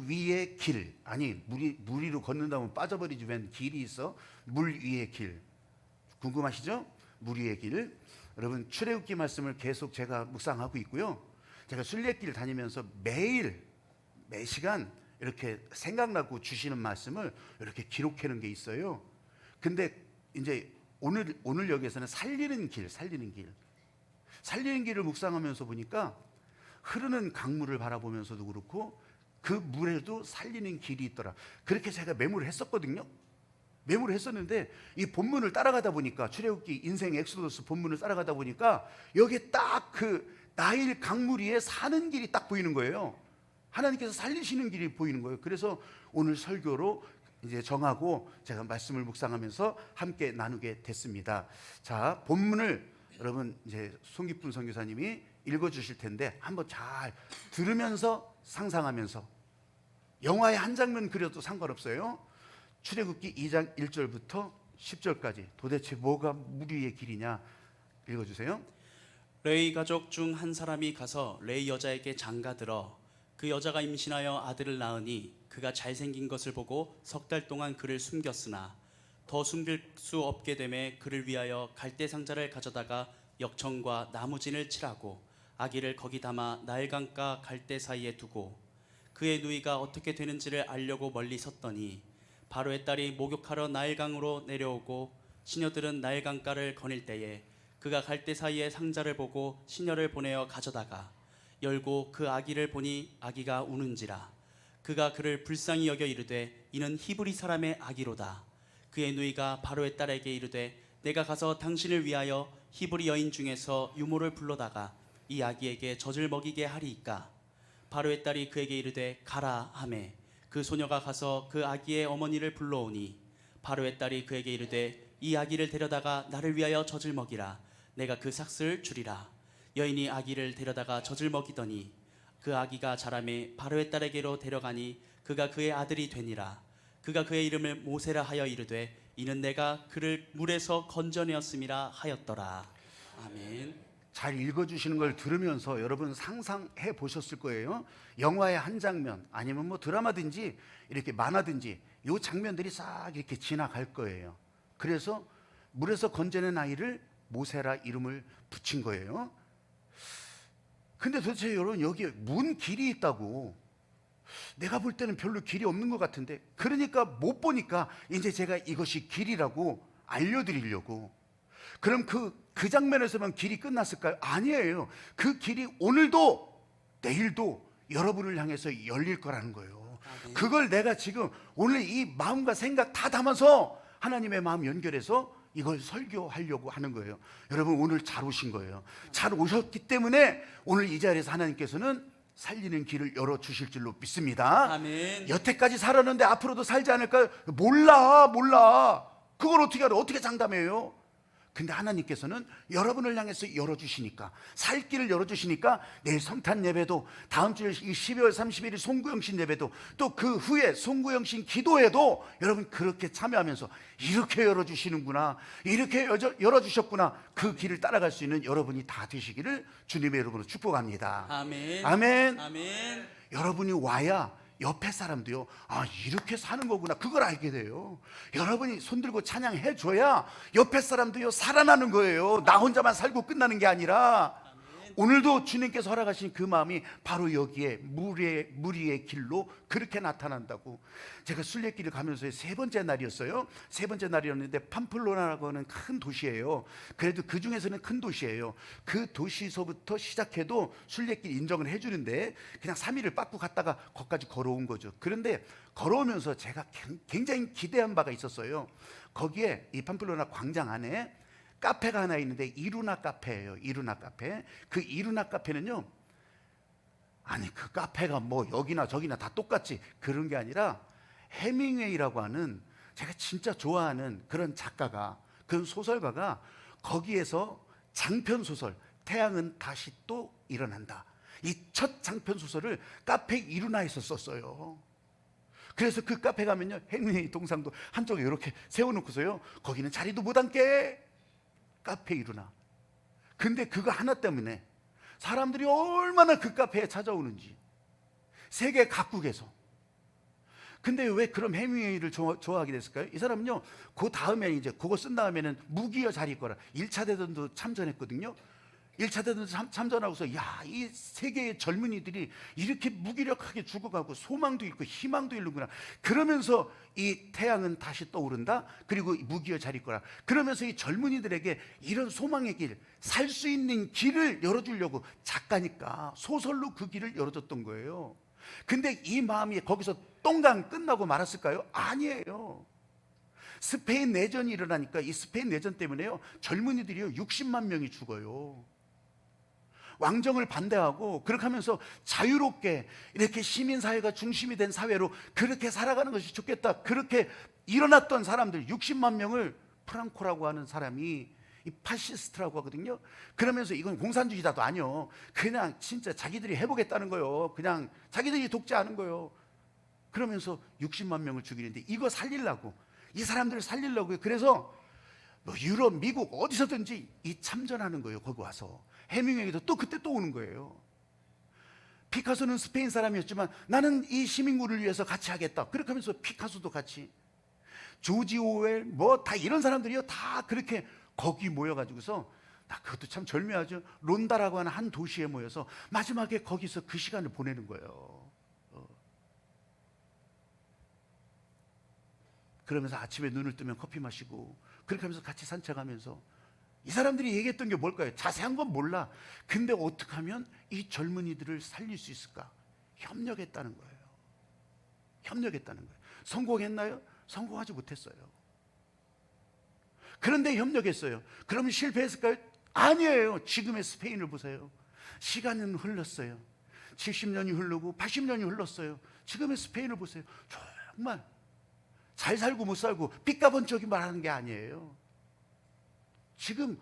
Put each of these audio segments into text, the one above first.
위의 길. 아니, 물 위로 걷는다면 빠져버리지 웬 길이 있어? 물 위의 길. 궁금하시죠? 물 위의 길. 여러분, 출애굽기 말씀을 계속 제가 묵상하고 있고요. 제가 순례길 다니면서 매 시간 이렇게 생각나고 주시는 말씀을 이렇게 기록해 놓은 게 있어요. 근데 이제 오늘 여기에서는 살리는 길을 묵상하면서 보니까 흐르는 강물을 바라보면서도 그렇고 그 물에도 살리는 길이 있더라. 그렇게 제가 메모를 했었거든요. 메모를 했었는데 이 본문을 따라가다 보니까, 출애굽기 인생 엑소더스 본문을 따라가다 보니까 여기에 딱 그 나일 강물 위에 사는 길이 딱 보이는 거예요. 하나님께서 살리시는 길이 보이는 거예요. 그래서 오늘 설교로 이제 정하고 제가 말씀을 묵상하면서 함께 나누게 됐습니다. 자, 본문을 여러분 이제 송기쁜 선교사님이 읽어주실 텐데 한번 잘 들으면서 상상하면서, 영화의 한 장면 그려도 상관없어요. 출애굽기 2장 1절부터 10절까지 도대체 뭐가 물 위의 길이냐 읽어주세요. 레위 가족 중 한 사람이 가서 레위 여자에게 장가들어 그 여자가 임신하여 아들을 낳으니 그가 잘생긴 것을 보고 석 달 동안 그를 숨겼으나 더 숨길 수 없게 되매 그를 위하여 갈대 상자를 가져다가 역청과 나무진을 칠하고 아기를 거기 담아 나일강가 갈대 사이에 두고 그의 누이가 어떻게 되는지를 알려고 멀리 섰더니 바로의 딸이 목욕하러 나일강으로 내려오고 시녀들은 나일강가를 거닐 때에 그가 갈대 사이에 상자를 보고 시녀를 보내어 가져다가 열고 그 아기를 보니 아기가 우는지라. 그가 그를 불쌍히 여겨 이르되 이는 히브리 사람의 아기로다. 그의 누이가 바로의 딸에게 이르되 내가 가서 당신을 위하여 히브리 여인 중에서 유모를 불러다가 이 아기에게 젖을 먹이게 하리이까. 바로의 딸이 그에게 이르되 가라 하매 그 소녀가 가서 그 아기의 어머니를 불러오니 바로의 딸이 그에게 이르되 이 아기를 데려다가 나를 위하여 젖을 먹이라. 내가 그 삭슬 주리라. 여인이 아기를 데려다가 젖을 먹이더니 그 아기가 자라매 바로의 딸에게로 데려가니 그가 그의 아들이 되니라. 그가 그의 이름을 모세라 하여 이르되 이는 내가 그를 물에서 건져내었음이라 하였더라. 아멘. 잘 읽어주시는 걸 들으면서 여러분 상상해 보셨을 거예요. 영화의 한 장면 아니면 뭐 드라마든지 이렇게 만화든지 이 장면들이 싹 이렇게 지나갈 거예요. 그래서 물에서 건져낸 아이를 모세라 이름을 붙인 거예요. 근데 도대체 여러분 여기에 뭔 길이 있다고? 내가 볼 때는 별로 길이 없는 것 같은데, 그러니까 못 보니까 이제 제가 이것이 길이라고 알려드리려고. 그럼 그 장면에서만 길이 끝났을까요? 아니에요. 그 길이 오늘도 내일도 여러분을 향해서 열릴 거라는 거예요. 그걸 내가 지금 오늘 이 마음과 생각 다 담아서 하나님의 마음 연결해서 이걸 설교하려고 하는 거예요. 여러분 오늘 잘 오신 거예요. 잘 오셨기 때문에 오늘 이 자리에서 하나님께서는 살리는 길을 열어주실 줄로 믿습니다. 아멘. 여태까지 살았는데 앞으로도 살지 않을까요? 몰라. 그걸 어떻게 알아? 어떻게 장담해요? 근데 하나님께서는 여러분을 향해서 열어주시니까, 살 길을 열어주시니까 내일 성탄 예배도, 다음 주 12월 31일 송구영신 예배도, 또 그 후에 송구영신 기도회도 여러분 그렇게 참여하면서 이렇게 열어주시는구나, 이렇게 열어주셨구나, 그 길을 따라갈 수 있는 여러분이 다 되시기를 주님의 이름으로 축복합니다. 아멘. 아멘. 아멘. 여러분이 와야 옆에 사람도요, 아 이렇게 사는 거구나, 그걸 알게 돼요. 여러분이 손들고 찬양해 줘야 옆에 사람도요 살아나는 거예요. 나 혼자만 살고 끝나는 게 아니라. 오늘도 주님께서 허락하신 그 마음이 바로 여기에 물 위의 길로 그렇게 나타난다고. 제가 순례길을 가면서 세 번째 날이었어요. 세 번째 날이었는데 팜플로나라고 하는 큰 도시예요. 그래도 그 중에서는 큰 도시예요. 그 도시서부터 시작해도 순례길 인정을 해주는데 그냥 3일을 빠꾸 갔다가 거기까지 걸어온 거죠. 그런데 걸어오면서 제가 굉장히 기대한 바가 있었어요. 거기에 이 팜플로나 광장 안에 카페가 하나 있는데 이루나 카페예요. 이루나 카페. 그 이루나 카페는요, 아니 그 카페가 뭐 여기나 저기나 다 똑같지 그런 게 아니라, 해밍웨이라고 하는 제가 진짜 좋아하는 그런 작가가, 그런 소설가가 거기에서 장편 소설 태양은 다시 또 일어난다, 이 첫 장편 소설을 카페 이루나에서 썼어요. 그래서 그 카페 가면요, 해밍웨이 동상도 한쪽에 이렇게 세워놓고서요, 거기는 자리도 못 앉게 카페 이루나. 근데 그거 하나 때문에 사람들이 얼마나 그 카페에 찾아오는지, 세계 각국에서 근데 왜 그럼 해밍웨이를 좋아하게 됐을까요? 이 사람은요, 그 다음에 이제 그거 쓴 다음에는 무기여 잘 있거라. 1차 대전도 참전했거든요. 1차 대전 참전하고서 야, 이 세계의 젊은이들이 이렇게 무기력하게 죽어가고 소망도 있고 희망도 있는구나. 그러면서 이 태양은 다시 떠오른다. 그리고 무기여 잘 있거라. 그러면서 이 젊은이들에게 이런 소망의 길, 살 수 있는 길을 열어주려고 작가니까 소설로 그 길을 열어줬던 거예요. 근데 이 마음이 거기서 똥강 끝나고 말았을까요? 아니에요. 스페인 내전이 일어나니까 이 스페인 내전 때문에요, 젊은이들이요 60만 명이 죽어요. 왕정을 반대하고 그렇게 하면서 자유롭게 이렇게 시민사회가 중심이 된 사회로 그렇게 살아가는 것이 좋겠다, 그렇게 일어났던 사람들 60만 명을 프랑코라고 하는 사람이 이 파시스트라고 하거든요. 그러면서 이건 공산주의자도 아니요, 그냥 진짜 자기들이 해보겠다는 거예요. 그냥 자기들이 독재하는 거예요. 그러면서 60만 명을 죽이는데 이거 살리려고, 이 사람들을 살리려고, 그래서 뭐 유럽, 미국 어디서든지 이 참전하는 거예요. 거기 와서 해밍웨이도 또 그때 또 오는 거예요. 피카소는 스페인 사람이었지만 나는 이 시민구를 위해서 같이 하겠다. 그렇게 하면서 피카소도 같이, 조지 오웰 뭐 다 이런 사람들이요 다 그렇게 거기 모여가지고서, 나 그것도 참 절묘하죠. 론다라고 하는 한 도시에 모여서 마지막에 거기서 그 시간을 보내는 거예요. 그러면서 아침에 눈을 뜨면 커피 마시고 그렇게 하면서 같이 산책하면서, 이 사람들이 얘기했던 게 뭘까요? 자세한 건 몰라. 근데 어떻게 하면 이 젊은이들을 살릴 수 있을까? 협력했다는 거예요. 협력했다는 거예요. 성공했나요? 성공하지 못했어요. 그런데 협력했어요. 그러면 실패했을까요? 아니에요. 지금의 스페인을 보세요. 시간은 흘렀어요. 70년이 흐르고 80년이 흘렀어요. 지금의 스페인을 보세요. 정말 잘 살고 못 살고 삐까번쩍이 말하는 게 아니에요. 지금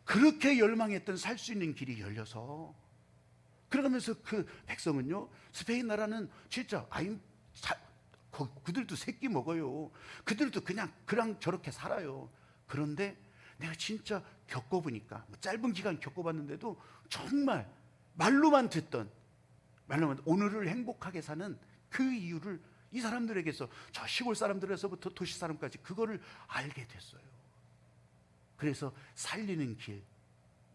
그렇게 열망했던 살 수 있는 길이 열려서, 그러면서 그 백성은요, 스페인 나라는 진짜 그들도 새끼 먹어요. 그들도 그냥 저렇게 살아요. 그런데 내가 진짜 겪어보니까, 짧은 기간 겪어봤는데도 정말 말로만 오늘을 행복하게 사는 그 이유를 이 사람들에게서, 저 시골 사람들에서부터 도시 사람까지 그거를 알게 됐어요. 그래서 살리는 길,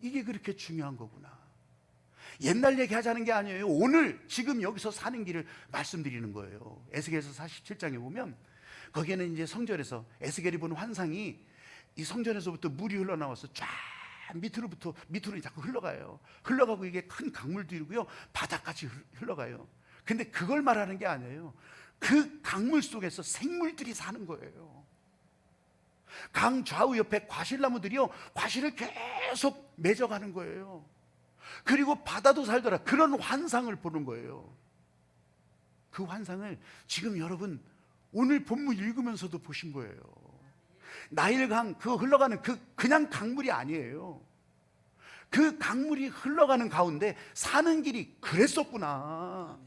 이게 그렇게 중요한 거구나. 옛날 얘기하자는 게 아니에요. 오늘 지금 여기서 사는 길을 말씀드리는 거예요. 에스겔서 47장에 보면 거기에는 이제 성전에서 에스겔이 본 환상이, 이 성전에서부터 물이 흘러나와서 쫙 밑으로 자꾸 흘러가요. 흘러가고 이게 큰 강물도 이루고요, 바다까지 흘러가요. 근데 그걸 말하는 게 아니에요. 그 강물 속에서 생물들이 사는 거예요. 강 좌우 옆에 과실나무들이요, 과실을 계속 맺어가는 거예요. 그리고 바다도 살더라. 그런 환상을 보는 거예요. 그 환상을 지금 여러분 오늘 본문 읽으면서도 보신 거예요. 나일강 그 흘러가는 그냥 강물이 아니에요. 그 강물이 흘러가는 가운데 사는 길이 그랬었구나.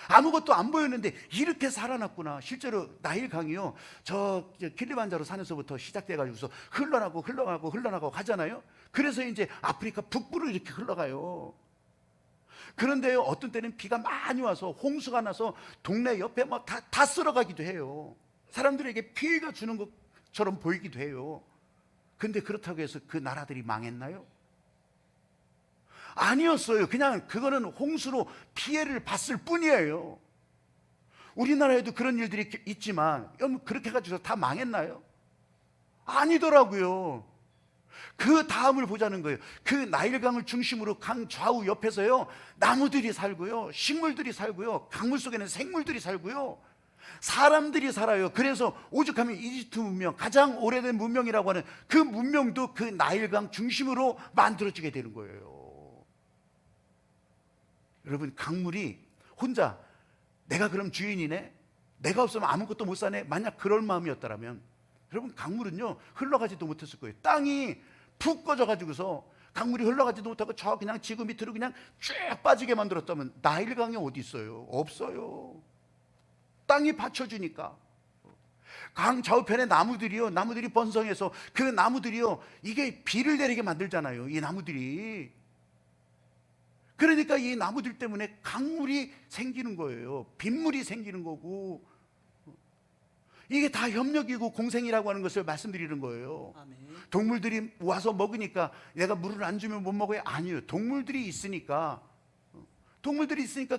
아무것도 안 보였는데 이렇게 살아났구나. 실제로 나일강이요, 저 킬리만자로 산에서부터 시작돼가지고서 흘러가고 가잖아요. 그래서 이제 아프리카 북부로 이렇게 흘러가요. 그런데요, 어떤 때는 비가 많이 와서 홍수가 나서 동네 옆에 막 다 쓸어가기도 해요. 사람들에게 피해가 주는 것처럼 보이기도 해요. 근데 그렇다고 해서 그 나라들이 망했나요? 아니었어요. 그냥 그거는 홍수로 피해를 봤을 뿐이에요. 우리나라에도 그런 일들이 있지만 그렇게 해가지고 다 망했나요? 아니더라고요. 그 다음을 보자는 거예요. 그 나일강을 중심으로 강 좌우 옆에서요, 나무들이 살고요, 식물들이 살고요, 강물 속에는 생물들이 살고요, 사람들이 살아요. 그래서 오죽하면 이집트 문명, 가장 오래된 문명이라고 하는 그 문명도 그 나일강 중심으로 만들어지게 되는 거예요. 여러분, 강물이 혼자 내가 그럼 주인이네, 내가 없으면 아무것도 못 사네, 만약 그럴 마음이었다면 여러분, 강물은요 흘러가지도 못했을 거예요. 땅이 푹 꺼져가지고서 강물이 흘러가지도 못하고 저 그냥 지구 밑으로 그냥 쭉 빠지게 만들었다면 나일강이 어디 있어요? 없어요. 땅이 받쳐주니까. 강 좌우편에 나무들이 번성해서 그 나무들이요, 이게 비를 내리게 만들잖아요, 이 나무들이. 그러니까 이 나무들 때문에 강물이 생기는 거예요. 빗물이 생기는 거고. 이게 다 협력이고 공생이라고 하는 것을 말씀드리는 거예요. 아멘. 동물들이 와서 먹으니까 내가 물을 안 주면 못 먹어요? 아니에요. 동물들이 있으니까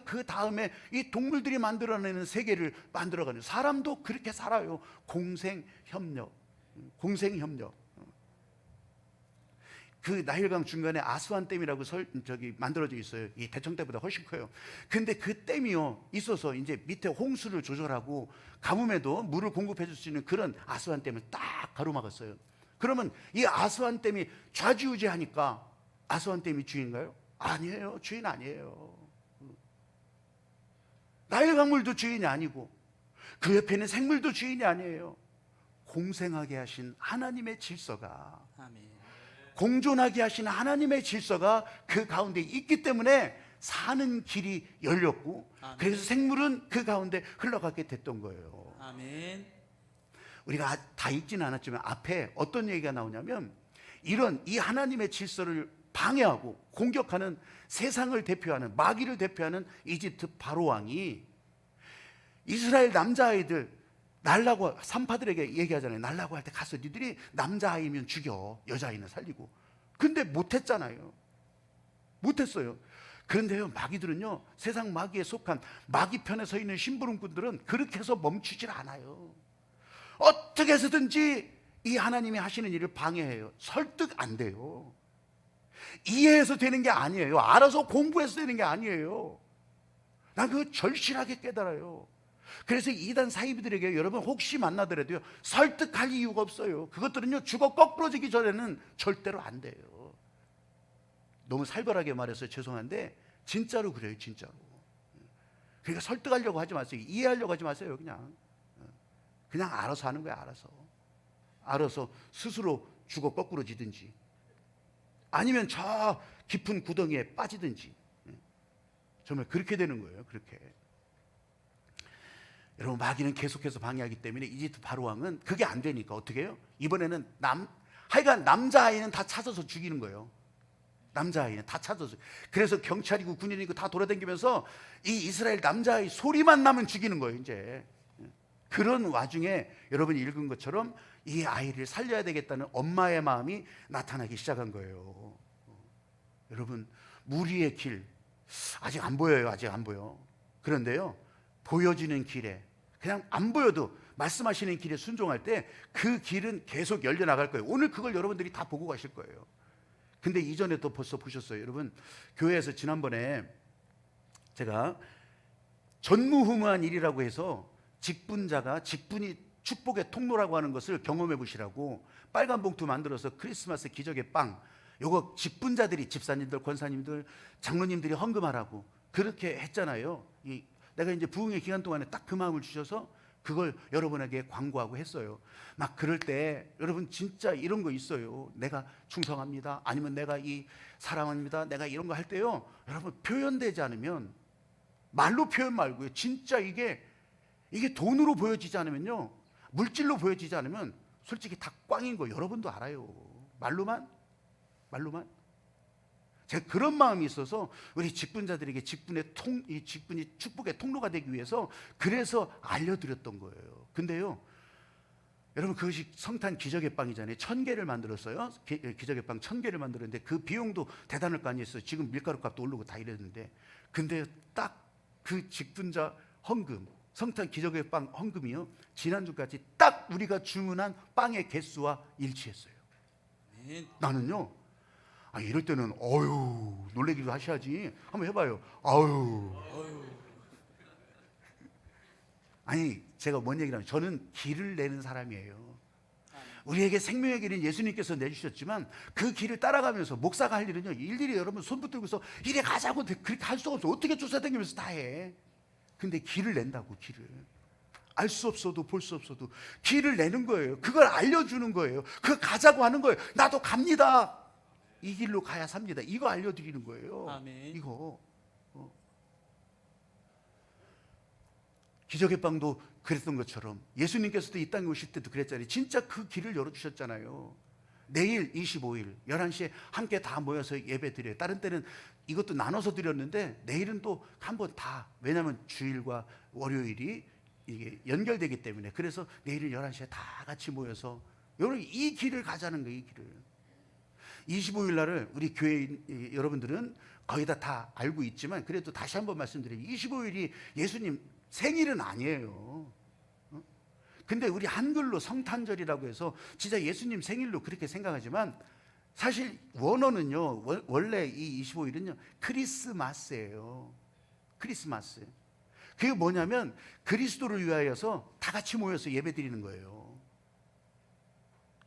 그 다음에 이 동물들이 만들어내는 세계를 만들어가는, 사람도 그렇게 살아요. 공생협력. 그 나일강 중간에 아스완댐이라고 만들어져 있어요. 이 대청댐보다 훨씬 커요. 근데 그 댐이요 있어서 이제 밑에 홍수를 조절하고 가뭄에도 물을 공급해 줄 수 있는 그런 아스완댐을 딱 가로막았어요. 그러면 이 아스완댐이 좌지우지하니까 아스완댐이 주인가요? 아니에요. 주인 아니에요. 나일강물도 주인이 아니고 그 옆에 있는 생물도 주인이 아니에요. 공생하게 하신 하나님의 질서가, 아멘. 공존하게 하신 하나님의 질서가 그 가운데 있기 때문에 사는 길이 열렸고, 아멘. 그래서 생물은 그 가운데 흘러가게 됐던 거예요. 아멘. 우리가 다 읽지는 않았지만 앞에 어떤 얘기가 나오냐면, 이런 이 하나님의 질서를 방해하고 공격하는 세상을 대표하는, 마귀를 대표하는 이집트 바로 왕이 이스라엘 남자아이들 날라고, 산파들에게 얘기하잖아요. 날라고 할 때 가서 니들이 남자아이면 죽여, 여자아이는 살리고. 근데 못했잖아요. 못했어요. 그런데요, 마귀들은요, 세상 마귀에 속한 마귀 편에 서 있는 심부름꾼들은 그렇게 해서 멈추질 않아요. 어떻게 해서든지 이 하나님이 하시는 일을 방해해요. 설득 안 돼요. 이해해서 되는 게 아니에요. 알아서 공부해서 되는 게 아니에요. 난 그거 절실하게 깨달아요. 그래서 이단 사이비들에게 여러분 혹시 만나더라도요, 설득할 이유가 없어요. 그것들은요, 죽어 거꾸러지기 전에는 절대로 안 돼요. 너무 살벌하게 말해서 죄송한데 진짜로 그래요. 진짜로. 그러니까 설득하려고 하지 마세요. 이해하려고 하지 마세요. 그냥 알아서 하는 거야. 알아서 스스로 죽어 거꾸러지든지 아니면 저 깊은 구덩이에 빠지든지, 정말 그렇게 되는 거예요. 그렇게. 여러분, 마귀는 계속해서 방해하기 때문에 이집트 바로왕은 그게 안 되니까 어떻게 해요? 이번에는 하여간 남자아이는 다 찾아서 죽이는 거예요. 남자아이는 다 찾아서. 그래서 경찰이고 군인이고 다 돌아다니면서 이 이스라엘 남자아이 소리만 나면 죽이는 거예요. 이제 그런 와중에 여러분이 읽은 것처럼 이 아이를 살려야 되겠다는 엄마의 마음이 나타나기 시작한 거예요. 여러분, 무리의 길 아직 안 보여요. 아직 안 보여. 그런데요, 보여지는 길에, 그냥 안 보여도 말씀하시는 길에 순종할 때 그 길은 계속 열려나갈 거예요. 오늘 그걸 여러분들이 다 보고 가실 거예요. 근데 이전에 또 벌써 보셨어요. 여러분, 교회에서 지난번에 제가 전무후무한 일이라고 해서 직분이 축복의 통로라고 하는 것을 경험해 보시라고 빨간 봉투 만들어서 크리스마스 기적의 빵, 요거 직분자들이, 집사님들, 권사님들, 장로님들이 헌금하라고 그렇게 했잖아요. 내가 이제 부흥의 기간 동안에 딱 그 마음을 주셔서 그걸 여러분에게 광고하고 했어요. 막 그럴 때 여러분 진짜 이런 거 있어요. 내가 충성합니다, 아니면 내가 사랑합니다, 내가 이런 거 할 때요, 여러분 표현되지 않으면, 말로 표현 말고요, 진짜 이게 돈으로 보여지지 않으면요, 물질로 보여지지 않으면 솔직히 다 꽝인 거 여러분도 알아요. 말로만. 제가 그런 마음이 있어서 우리 직분자들에게 직분이 축복의 통로가 되기 위해서 그래서 알려드렸던 거예요. 근데요, 여러분, 그것이 성탄 기적의 빵이잖아요. 1000개를 만들었어요. 기적의 빵 1000개를 만들었는데 그 비용도 대단할 거 아니겠어요. 지금 밀가루 값도 오르고 다 이랬는데, 근데 딱 그 직분자 헌금, 성탄 기적의 빵 헌금이요, 지난주까지 딱 우리가 주문한 빵의 개수와 일치했어요. 나는요, 이럴 때는 어휴 놀래기도 하셔야지. 한번 해봐요. 아유. 아니, 제가 뭔 얘기를 하면, 저는 길을 내는 사람이에요. 우리에게 생명의 길은 예수님께서 내주셨지만 그 길을 따라가면서 목사가 할 일은요, 일일이 여러분 손 붙들고서 이래 가자고 그렇게 할 수가 없어. 어떻게 쫓아다니면서 다 해. 근데 길을 낸다고. 길을 알 수 없어도 볼 수 없어도 길을 내는 거예요. 그걸 알려주는 거예요. 그거 가자고 하는 거예요. 나도 갑니다. 이 길로 가야 삽니다. 이거 알려드리는 거예요. 아멘. 이거. 기적의 빵도 그랬던 것처럼 예수님께서도 이 땅에 오실 때도 그랬잖아요. 진짜 그 길을 열어주셨잖아요. 내일 25일 11시에 함께 다 모여서 예배 드려요. 다른 때는 이것도 나눠서 드렸는데 내일은 또 한번 다, 왜냐하면 주일과 월요일이 이게 연결되기 때문에 그래서 내일은 11시에 다 같이 모여서 여러분 이 길을 가자는 거예요. 이 길을 25일 날을 우리 교회 여러분들은 거의 다 알고 있지만 그래도 다시 한번 말씀드려요. 25일이 예수님 생일은 아니에요. 근데 우리 한글로 성탄절이라고 해서 진짜 예수님 생일로 그렇게 생각하지만 사실 원어는요, 원래 이 25일은요 크리스마스예요. 크리스마스. 그게 뭐냐면 그리스도를 위하여서 다 같이 모여서 예배 드리는 거예요.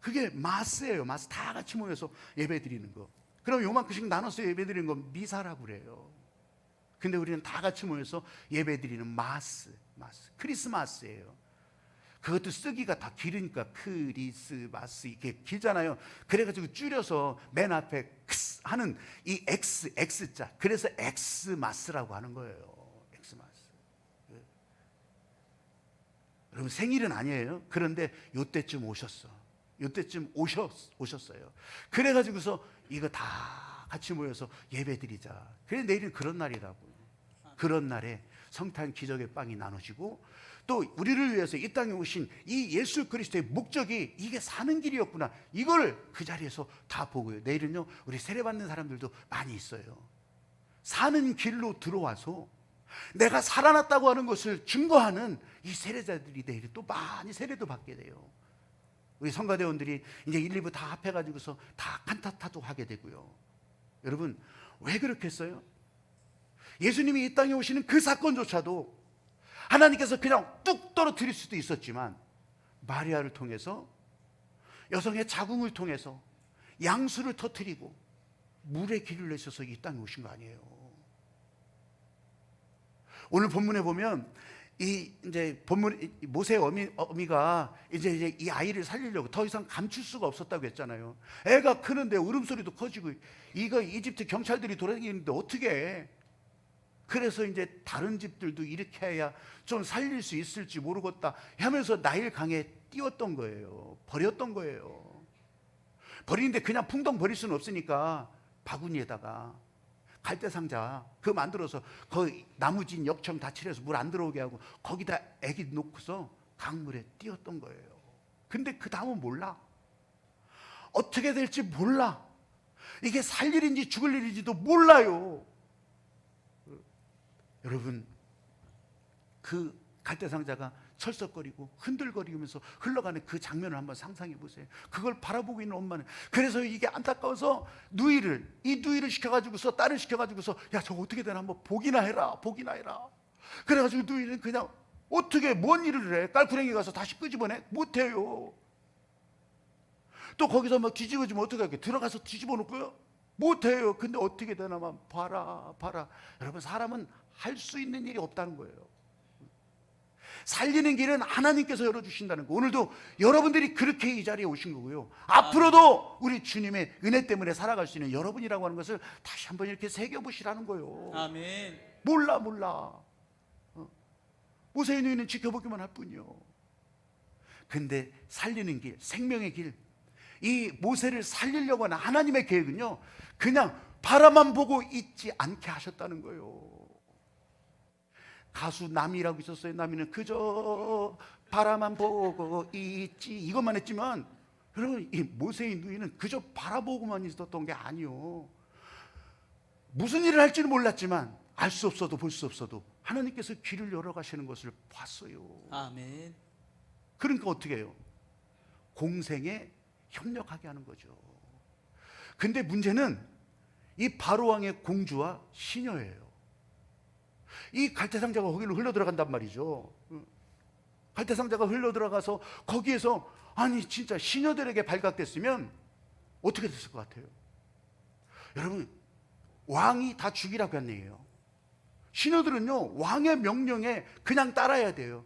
그게 마스예요. 마스. 다 같이 모여서 예배 드리는 거. 그럼 요만큼씩 나눠서 예배 드리는 건 미사라고 그래요. 근데 우리는 다 같이 모여서 예배 드리는 마스. 크리스마스예요. 그것도 쓰기가 다 길으니까 크리스마스 이렇게 길잖아요. 그래가지고 줄여서 맨 앞에 크스 하는 이 X자. 그래서 엑스마스라고 하는 거예요. 엑스마스. 여러분 생일은 아니에요. 그런데 요때쯤 오셨어요. 그래가지고서 이거 다 같이 모여서 예배 드리자. 그래 내일은 그런 날이라고. 그런 날에 성탄 기적의 빵이 나눠지고 또 우리를 위해서 이 땅에 오신 이 예수 그리스도의 목적이 이게 사는 길이었구나. 이걸 그 자리에서 다 보고요. 내일은요 우리 세례받는 사람들도 많이 있어요. 사는 길로 들어와서 내가 살아났다고 하는 것을 증거하는 이 세례자들이 내일 또 많이 세례도 받게 돼요. 우리 성가대원들이 이제 1, 2부 다 합해가지고서 다 칸타타도 하게 되고요. 여러분 왜 그렇게 했어요? 예수님이 이 땅에 오시는 그 사건조차도 하나님께서 그냥 뚝 떨어뜨릴 수도 있었지만 마리아를 통해서 여성의 자궁을 통해서 양수를 터뜨리고 물의 길을 내셔서 이 땅에 오신 거 아니에요. 오늘 본문에 보면 이제 모세 어미가 이제 이 아이를 살리려고 더 이상 감출 수가 없었다고 했잖아요. 애가 크는데 울음소리도 커지고 이거 이집트 경찰들이 돌아다니는데 어떻게 해? 그래서 이제 다른 집들도 이렇게 해야 좀 살릴 수 있을지 모르겠다 하면서 나일 강에 띄웠던 거예요. 버렸던 거예요. 버리는데 그냥 풍덩 버릴 수는 없으니까 바구니에다가 갈대상자 그거 만들어서 거기 나무진 역청 다 칠해서 물 안 들어오게 하고 거기다 애기 놓고서 강물에 띄웠던 거예요. 근데 그 다음은 몰라. 어떻게 될지 몰라. 이게 살 일인지 죽을 일인지도 몰라요. 여러분 그 갈대상자가 철썩거리고 흔들거리면서 흘러가는 그 장면을 한번 상상해 보세요. 그걸 바라보고 있는 엄마는 그래서 이게 안타까워서 누이를 시켜가지고서 딸을 시켜가지고서 야 저거 어떻게 되나 한번 보기나 해라. 그래가지고 누이는 그냥 어떻게 뭔 일을 해? 깔구랭이 가서 다시 끄집어내? 못해요. 또 거기서 막 뒤집어지면 어떻게 할게? 들어가서 뒤집어 놓고요? 못해요. 근데 어떻게 되나만 봐라. 여러분 사람은 할 수 있는 일이 없다는 거예요. 살리는 길은 하나님께서 열어주신다는 거. 오늘도 여러분들이 그렇게 이 자리에 오신 거고요. 앞으로도 우리 주님의 은혜 때문에 살아갈 수 있는 여러분이라고 하는 것을 다시 한번 이렇게 새겨보시라는 거예요. 아멘. 몰라. 모세의 누이는 지켜보기만 할 뿐이요. 근데 살리는 길, 생명의 길, 이 모세를 살리려고 하는 하나님의 계획은요 그냥 바라만 보고 있지 않게 하셨다는 거예요. 가수 남이라고 있었어요. 남이는 그저 바라만 보고 있지 이것만 했지만 여러분 이 모세의 누이는 그저 바라보고만 있었던 게 아니요. 무슨 일을 할지는 몰랐지만 알 수 없어도 볼 수 없어도 하나님께서 길을 열어 가시는 것을 봤어요. 아멘. 그러니까 어떻게 해요? 공생에 협력하게 하는 거죠. 근데 문제는 이 바로왕의 공주와 시녀예요. 이 갈대상자가 거기로 흘러 들어간단 말이죠. 갈대상자가 흘러 들어가서 거기에서 아니 진짜 시녀들에게 발각됐으면 어떻게 됐을 것 같아요? 여러분 왕이 다 죽이라고 한 얘기예요. 시녀들은요 왕의 명령에 그냥 따라야 돼요.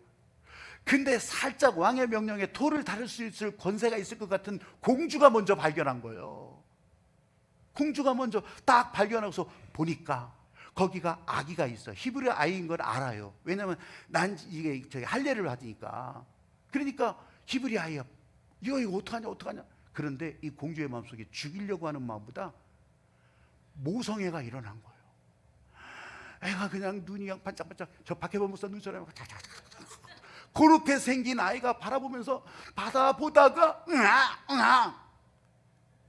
근데 살짝 왕의 명령에 토를 다룰 수 있을 권세가 있을 것 같은 공주가 먼저 발견한 거예요. 공주가 먼저 딱 발견하고서 보니까 거기가 아기가 있어. 히브리 아이인 걸 알아요. 왜냐하면 난 이게 저기 할례를 받으니까. 그러니까 히브리 아이야. 이거 어떡하냐. 그런데 이 공주의 마음속에 죽이려고 하는 마음보다 모성애가 일어난 거예요. 애가 그냥 눈이 그냥 반짝반짝. 저 박혜범 목사 눈처럼 그렇게 생긴 아이가 바라보면서 바라보다가 응아 응아.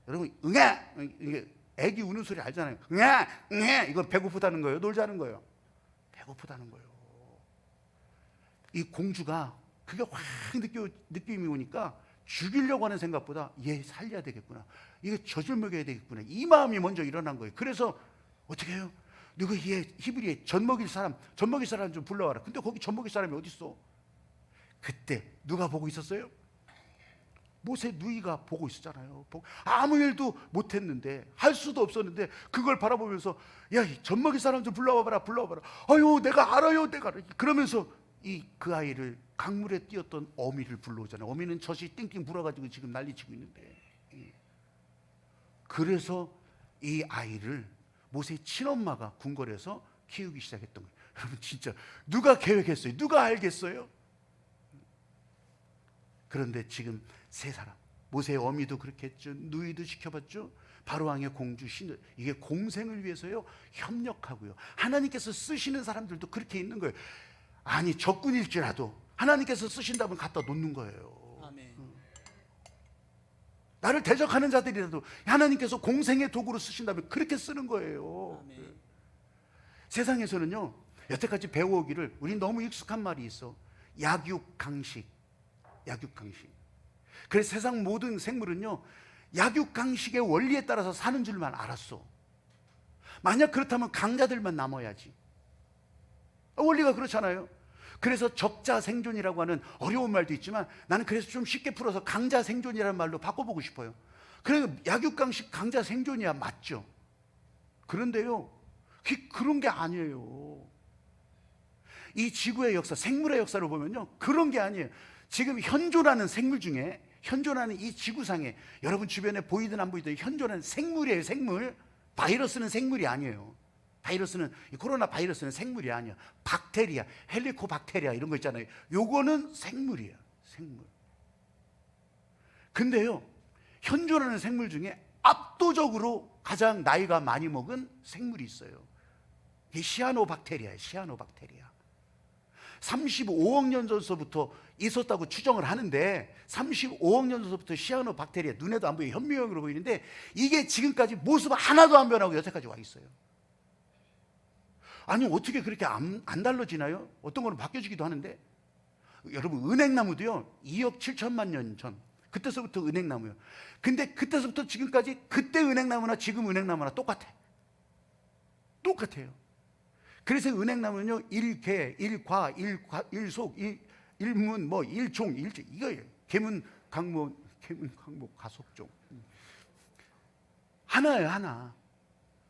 여러분 응아, 이게 애기 우는 소리 알잖아요. 응아 응아. 이거 배고프다는 거예요, 놀자는 거예요? 배고프다는 거예요. 이 공주가 그게 확 느낌이 오니까 죽이려고 하는 생각보다 얘 살려야 되겠구나, 이거 젖을 먹여야 되겠구나, 이 마음이 먼저 일어난 거예요. 그래서 어떻게 해요? 누구 히브리에 젖 먹일 사람 좀 불러와라. 근데 거기 젖 먹일 사람이 어디 있어? 그때 누가 보고 있었어요? 모세 누이가 보고 있었잖아요. 아무 일도 못했는데, 할 수도 없었는데 그걸 바라보면서 야, 젖 먹일 사람 좀 불러와봐라. 아유, 내가 알아요. 그러면서 그 아이를 강물에 뛰었던 어미를 불러오잖아요. 어미는 젖이 띵띵 불어가지고 지금 난리치고 있는데, 그래서 이 아이를 모세의 친엄마가 궁궐에서 키우기 시작했던 거예요. 여러분, 진짜 누가 계획했어요? 누가 알겠어요? 그런데 지금 세 사람, 모세의 어미도 그렇게 했죠. 누이도 지켜봤죠. 바로왕의 공주 신, 이게 공생을 위해서요 협력하고요. 하나님께서 쓰시는 사람들도 그렇게 있는 거예요. 아니, 적군일지라도 하나님께서 쓰신다면 갖다 놓는 거예요. 아멘. 나를 대적하는 자들이라도 하나님께서 공생의 도구로 쓰신다면 그렇게 쓰는 거예요. 아멘. 세상에서는요, 여태까지 배워오기를, 우린 너무 익숙한 말이 있어. 약육강식. 그래서 세상 모든 생물은요, 약육강식의 원리에 따라서 사는 줄만 알았어. 만약 그렇다면 강자들만 남아야지. 원리가 그렇잖아요. 그래서 적자생존이라고 하는 어려운 말도 있지만, 나는 그래서 좀 쉽게 풀어서 강자생존이라는 말로 바꿔보고 싶어요. 그래서 약육강식 강자생존이야, 맞죠? 그런데요, 그런 게 아니에요. 이 지구의 역사, 생물의 역사를 보면요, 그런 게 아니에요. 지금 현존하는 생물 중에, 현존하는 이 지구상에 여러분 주변에 보이든 안 보이든 현존하는 생물이에요. 생물. 바이러스는 생물이 아니에요. 바이러스는, 이 코로나 바이러스는 생물이 아니야. 박테리아, 헬리코박테리아 이런 거 있잖아요. 요거는 생물이에요. 생물. 근데요, 현존하는 생물 중에 압도적으로 가장 나이가 많이 먹은 생물이 있어요. 이게 시아노박테리아예요. 시아노박테리아. 35억 년 전서부터 있었다고 추정을 하는데, 35억 년 전서부터 시아노박테리아, 눈에도 안 보이고 현미경으로 보이는데, 이게 지금까지 모습 하나도 안 변하고 여태까지 와 있어요. 아니, 어떻게 그렇게 안 달라지나요? 어떤 거는 바뀌어지기도 하는데, 여러분, 은행나무도요 2억 7천만 년 전, 그때서부터 은행나무예요. 근데 그때서부터 지금까지, 그때 은행나무나 지금 은행나무나 똑같아요. 그래서 은행나무는요, 일개, 일과, 일속, 일문, 뭐 일종, 일제, 이거예요. 계문, 강목, 가속종. 하나예요, 하나.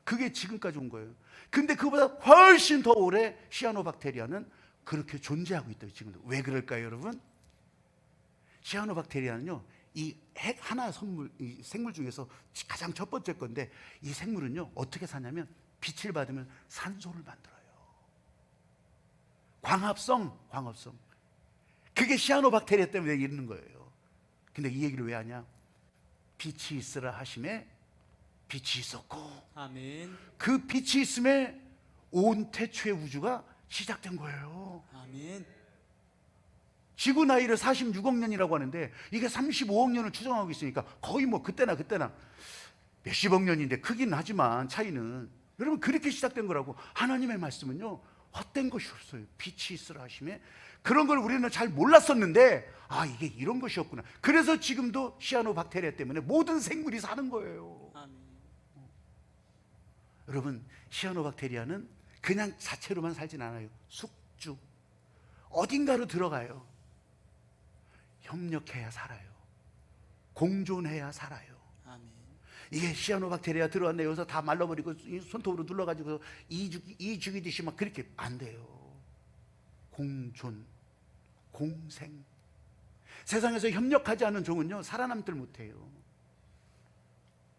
그게 지금까지 온 거예요. 근데 그보다 훨씬 더 오래 시아노박테리아는 그렇게 존재하고 있다고, 지금도. 왜 그럴까요, 여러분? 시아노박테리아는요, 이 핵 하나 이 생물 중에서 가장 첫 번째 건데, 이 생물은요, 어떻게 사냐면 빛을 받으면 산소를 만들어요. 광합성. 그게 시아노박테리아 때문에 있는 거예요. 근데 이 얘기를 왜 하냐? 빛이 있으라 하심에 빛이 있었고, 아멘. 그 빛이 있음에 온 태초의 우주가 시작된 거예요. 아멘. 지구 나이를 46억 년이라고 하는데, 이게 35억 년을 추정하고 있으니까 거의 뭐 그때나 몇십억 년인데, 크긴 하지만 차이는, 여러분, 그렇게 시작된 거라고. 하나님의 말씀은요, 헛된 것이 없어요. 빛이 있으라 하심에. 그런 걸 우리는 잘 몰랐었는데, 이게 이런 것이었구나. 그래서 지금도 시아노박테리아 때문에 모든 생물이 사는 거예요. 아멘. 여러분, 시아노박테리아는 그냥 자체로만 살진 않아요. 숙주. 어딘가로 들어가요. 협력해야 살아요. 공존해야 살아요. 아멘. 이게 시아노박테리아 들어왔네, 여기서 다 말라버리고 손톱으로 눌러가지고 이 죽이듯이 막 그렇게 안 돼요. 공존, 공생. 세상에서 협력하지 않은 종은요, 살아남들 못해요.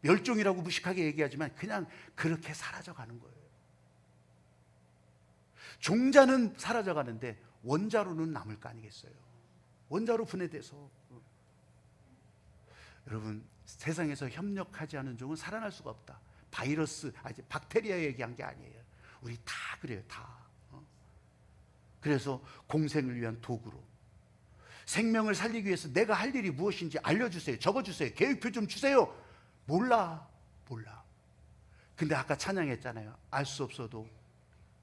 멸종이라고 무식하게 얘기하지만 그냥 그렇게 사라져가는 거예요. 종자는 사라져가는데 원자로는 남을 거 아니겠어요? 원자로 분해돼서. 여러분, 세상에서 협력하지 않은 종은 살아날 수가 없다. 바이러스, 박테리아 얘기한 게 아니에요. 우리 다 그래요, 다. 그래서 공생을 위한 도구로 생명을 살리기 위해서 내가 할 일이 무엇인지 알려주세요. 적어주세요. 계획표 좀 주세요. 몰라. 근데 아까 찬양했잖아요. 알 수 없어도,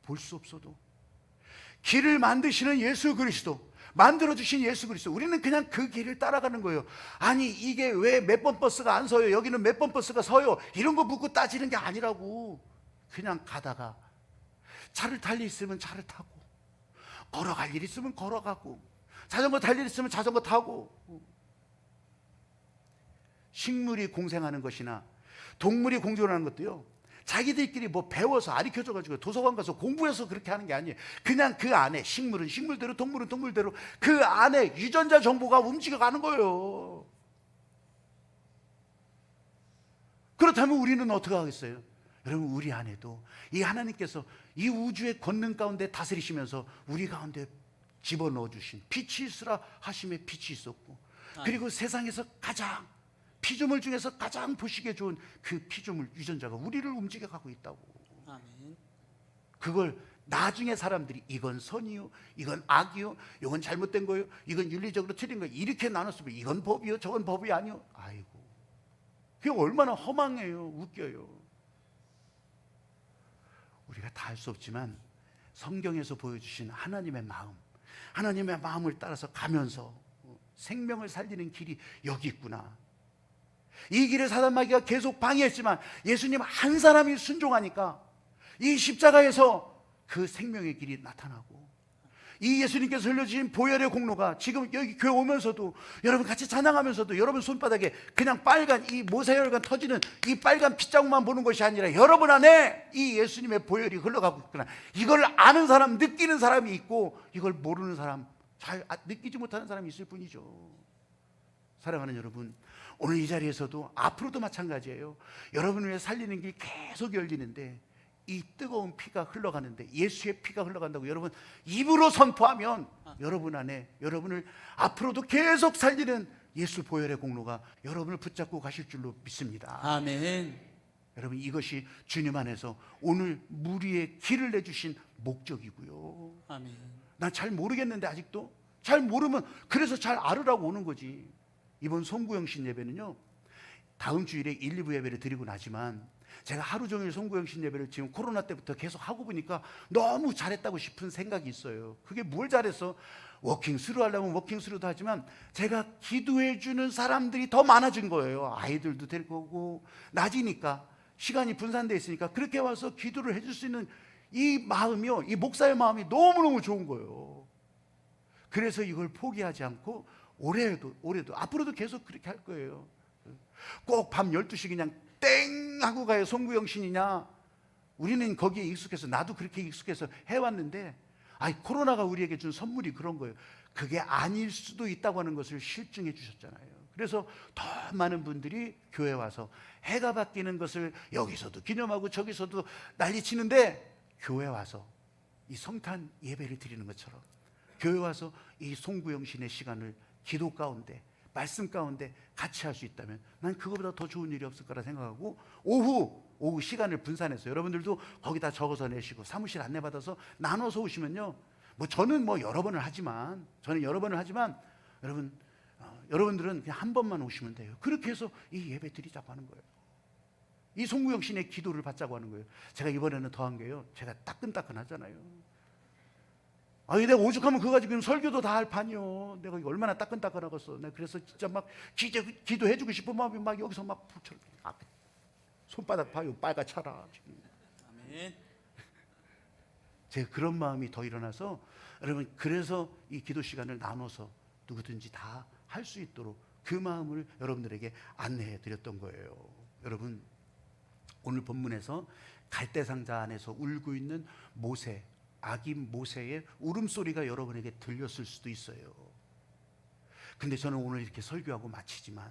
볼 수 없어도 길을 만드시는 예수 그리스도, 만들어주신 예수 그리스도, 우리는 그냥 그 길을 따라가는 거예요. 아니 이게 왜 몇 번 버스가 안 서요, 여기는 몇 번 버스가 서요, 이런 거 묻고 따지는 게 아니라고. 그냥 가다가 차를 탈 일 있으면 차를 타고, 걸어갈 일 있으면 걸어가고, 자전거 탈 일 있으면 자전거 타고. 식물이 공생하는 것이나 동물이 공존하는 것도요, 자기들끼리 뭐 배워서 가르쳐줘가지고 도서관 가서 공부해서 그렇게 하는 게 아니에요. 그냥 그 안에 식물은 식물대로, 동물은 동물대로 그 안에 유전자 정보가 움직여가는 거예요. 그렇다면 우리는 어떻게 하겠어요? 여러분, 우리 안에도 이 하나님께서 이 우주의 권능 가운데 다스리시면서 우리 가운데 집어넣어 주신 빛이 있으라 하심에 빛이 있었고, 그리고 세상에서 가장 피조물 중에서 가장 보시기에 좋은 그 피조물 유전자가 우리를 움직여 가고 있다고. 아멘. 그걸 나중에 사람들이 이건 선이요, 이건 악이요, 이건 잘못된 거요, 이건 윤리적으로 틀린 거요, 이렇게 나눴으면 이건 법이요, 저건 법이 아니요. 아이고, 그게 얼마나 허망해요. 웃겨요. 우리가 다 할 수 없지만 성경에서 보여주신 하나님의 마음, 하나님의 마음을 따라서 가면서 생명을 살리는 길이 여기 있구나. 이 길에 사단 마귀가 계속 방해했지만 예수님 한 사람이 순종하니까 이 십자가에서 그 생명의 길이 나타나고, 이 예수님께서 흘려주신 보혈의 공로가 지금 여기 교회 오면서도 여러분 같이 찬양하면서도 여러분 손바닥에 그냥 빨간 이 모세혈관 터지는 이 빨간 핏자국만 보는 것이 아니라 여러분 안에 이 예수님의 보혈이 흘러가고 있구나. 이걸 아는 사람, 느끼는 사람이 있고, 이걸 모르는 사람, 잘 느끼지 못하는 사람이 있을 뿐이죠. 사랑하는 여러분, 오늘 이 자리에서도 앞으로도 마찬가지예요. 여러분을 위해 살리는 길 계속 열리는데 이 뜨거운 피가 흘러가는데, 예수의 피가 흘러간다고 여러분 입으로 선포하면 여러분 안에 여러분을 앞으로도 계속 살리는 예수 보혈의 공로가 여러분을 붙잡고 가실 줄로 믿습니다. 아멘. 여러분, 이것이 주님 안에서 오늘 무리의 길을 내주신 목적이고요. 아멘. 난 잘 모르겠는데, 아직도 잘 모르면 그래서 잘 알으라고 오는 거지. 이번 송구영신 예배는요, 다음 주일에 1, 2부 예배를 드리고 나지만 제가 하루 종일 송구영신 예배를 지금 코로나 때부터 계속 하고 보니까 너무 잘했다고 싶은 생각이 있어요. 그게 뭘 잘했어? 워킹스루 하려면 워킹스루도 하지만 제가 기도해 주는 사람들이 더 많아진 거예요. 아이들도 데리고 오고, 낮이니까 시간이 분산되어 있으니까 그렇게 와서 기도를 해줄 수 있는 이 마음이요, 이 목사의 마음이 너무너무 좋은 거예요. 그래서 이걸 포기하지 않고 올해도 앞으로도 계속 그렇게 할 거예요. 꼭 밤 12시 그냥 땡 하고 가요. 송구영신이냐? 우리는 거기에 익숙해서, 나도 그렇게 익숙해서 해왔는데, 코로나가 우리에게 준 선물이 그런 거예요. 그게 아닐 수도 있다고 하는 것을 실증해 주셨잖아요. 그래서 더 많은 분들이 교회 와서 해가 바뀌는 것을 여기서도 기념하고 저기서도 난리치는데, 교회 와서 이 성탄 예배를 드리는 것처럼 교회 와서 이 송구영신의 시간을 기도 가운데, 말씀 가운데 같이 할 수 있다면 난 그거보다 더 좋은 일이 없을 거라 생각하고, 오후 시간을 분산해서 여러분들도 거기다 적어서 내시고 사무실 안내받아서 나눠서 오시면요, 저는 여러 번을 하지만 여러분들은 그냥 한 번만 오시면 돼요. 그렇게 해서 이 예배 드리자고 하는 거예요. 이 송구영신의 기도를 받자고 하는 거예요. 제가 이번에는 더한 게요, 제가 따끈따끈하잖아요. 내가 오죽하면 그거 가지고 설교도 다 할 판이요. 내가 얼마나 따끈따끈하겠어. 내가 그래서 진짜 막 기도해주고 싶은 마음이 막 여기서 막 손바닥 봐요, 빨갛차라 지금. 아멘. 제가 그런 마음이 더 일어나서, 여러분, 그래서 이 기도 시간을 나눠서 누구든지 다 할 수 있도록 그 마음을 여러분들에게 안내해 드렸던 거예요. 여러분, 오늘 본문에서 갈대상자 안에서 울고 있는 모세, 아기 모세의 울음소리가 여러분에게 들렸을 수도 있어요. 근데 저는 오늘 이렇게 설교하고 마치지만,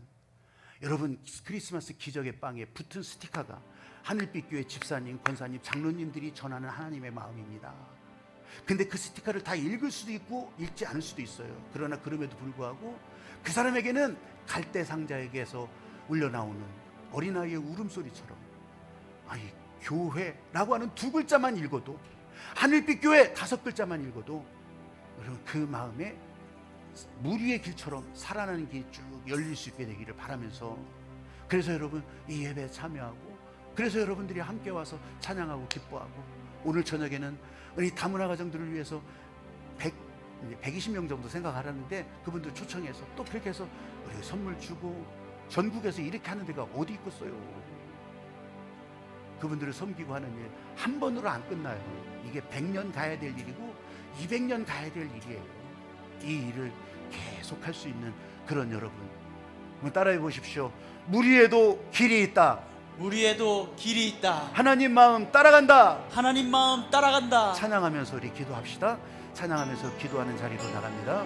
여러분, 크리스마스 기적의 빵에 붙은 스티커가 하늘빛교회 집사님, 권사님, 장로님들이 전하는 하나님의 마음입니다. 근데 그 스티커를 다 읽을 수도 있고 읽지 않을 수도 있어요. 그러나 그럼에도 불구하고 그 사람에게는 갈대상자에게서 울려나오는 어린아이의 울음소리처럼, 교회라고 하는 2글자만 읽어도, 하늘빛 교회 5글자만 읽어도 여러분 그 마음에 물 위의 길처럼 살아나는 길이 쭉 열릴 수 있게 되기를 바라면서, 그래서 여러분 이 예배에 참여하고, 그래서 여러분들이 함께 와서 찬양하고 기뻐하고, 오늘 저녁에는 우리 다문화 가정들을 위해서 120명 정도 생각하라는데 그분들 초청해서 또 그렇게 해서 우리 선물 주고, 전국에서 이렇게 하는 데가 어디 있겠어요. 그분들을 섬기고 하는 일 한 번으로 안 끝나요. 이게 100년 가야 될 일이고 200년 가야 될 일이에요. 이 일을 계속 할 수 있는 그런 여러분, 한번 따라해 보십시오. 물 위에도 길이 있다. 물 위에도 길이 있다. 하나님 마음 따라간다. 하나님 마음 따라간다. 찬양하면서 우리 기도합시다. 찬양하면서 기도하는 자리로 나갑니다.